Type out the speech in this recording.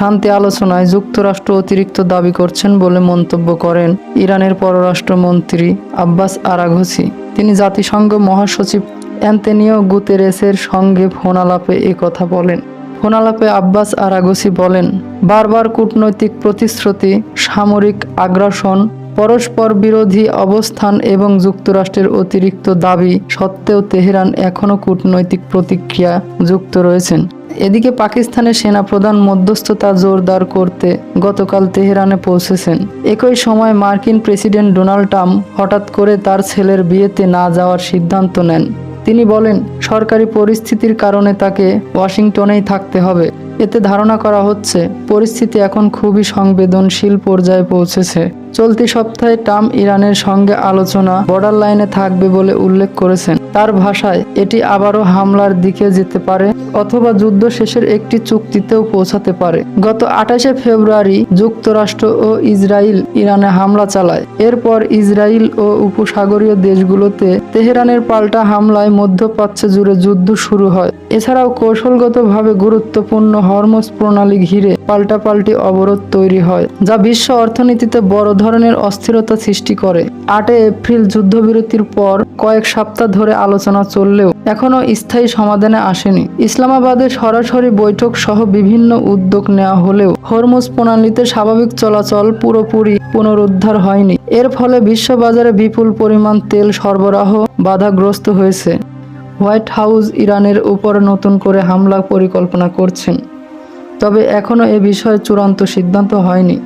শান্তি আলোচনায় যুক্তরাষ্ট্র অতিরিক্ত দাবি করছেন বলে মন্তব্য করেন ইরানের পররাষ্ট্রমন্ত্রী আব্বাস আরাঘচি। তিনি জাতিসংঘ মহাসচিব অ্যান্তোনিও গুতেরেসের সঙ্গে ফোন আলাপে কথা বলেন। ফোন আলাপে আব্বাস আরাঘচি বলেন, বারবার কূটনৈতিক প্রতিশ্রুতি, সামরিক আগ্রাসন, পরস্পর বিরোধী অবস্থান এবং যুক্তরাষ্ট্রের অতিরিক্ত দাবি সত্ত্বেও তেহরান এখনও কূটনৈতিক প্রতিক্রিয়া যুক্ত রয়েছেন। এদিকে পাকিস্তানের সেনাপ্রধান মধ্যস্থতা জোরদার করতে গতকাল তেহরানে পৌঁছেছেন। একই সময় মার্কিন প্রেসিডেন্ট ডোনাল্ড ট্রাম্প হঠাৎ করে তার ছেলের বিয়েতে না যাওয়ার সিদ্ধান্ত নেন। তিনি বলেন, সরকারি পরিস্থিতির কারণে তাকে ওয়াশিংটনেই থাকতে হবে। এতে ধারণা করা হচ্ছে পরিস্থিতি এখন খুবই সংবেদনশীল পর্যায়ে পৌঁছেছে। চলতি সপ্তাহে ট্রাম্প ইরানের সঙ্গে আলোচনা বর্ডার লাইনে থাকবে বলে উল্লেখ করেছেন। তার ভাষায় এটি আবারও হামলার দিকে যেতে পারে অথবা যুদ্ধ শেষের একটি চুক্তিতেও পৌঁছাতে পারে। গত 28শে ফেব্রুয়ারি যুক্তরাষ্ট্র ও ইসরায়েল ইরানে হামলা চালায়। এরপর ইসরায়েল ও উপসাগরীয় দেশগুলোতে তেহরানের পাল্টা হামলায় মধ্যপ্রাচ্য জুড়ে যুদ্ধ শুরু হয়। এছাড়াও কৌশলগতভাবে গুরুত্বপূর্ণ হরমুজ প্রণালী ঘিরে পাল্টাপাল্টি অবরোধ তৈরি হয়, যা বিশ্ব অর্থনীতিতে বড় ধরনের অস্থিরতা সৃষ্টি করে। 8 এপ্রিল যুদ্ধবিরতির পর কয়েক সপ্তাহ ধরে আলোচনা চললেও এখনও স্থায়ী সমাধানে আসেনি। ইসলামাবাদে সরাসরি বৈঠক সহ বিভিন্ন উদ্যোগ নেওয়া হলেও হরমুজ প্রণালীতে স্বাভাবিক চলাচল পুরোপুরি পুনরুদ্ধার হয়নি। এর ফলে বিশ্ববাজারে বিপুল পরিমাণ তেল সরবরাহ বাধাগ্রস্ত হয়েছে। হোয়াইট হাউস ইরানের উপর নতুন করে হামলা পরিকল্পনা করছেন, তবে এখনও এ বিষয়ে চূড়ান্ত সিদ্ধান্ত হয়নি।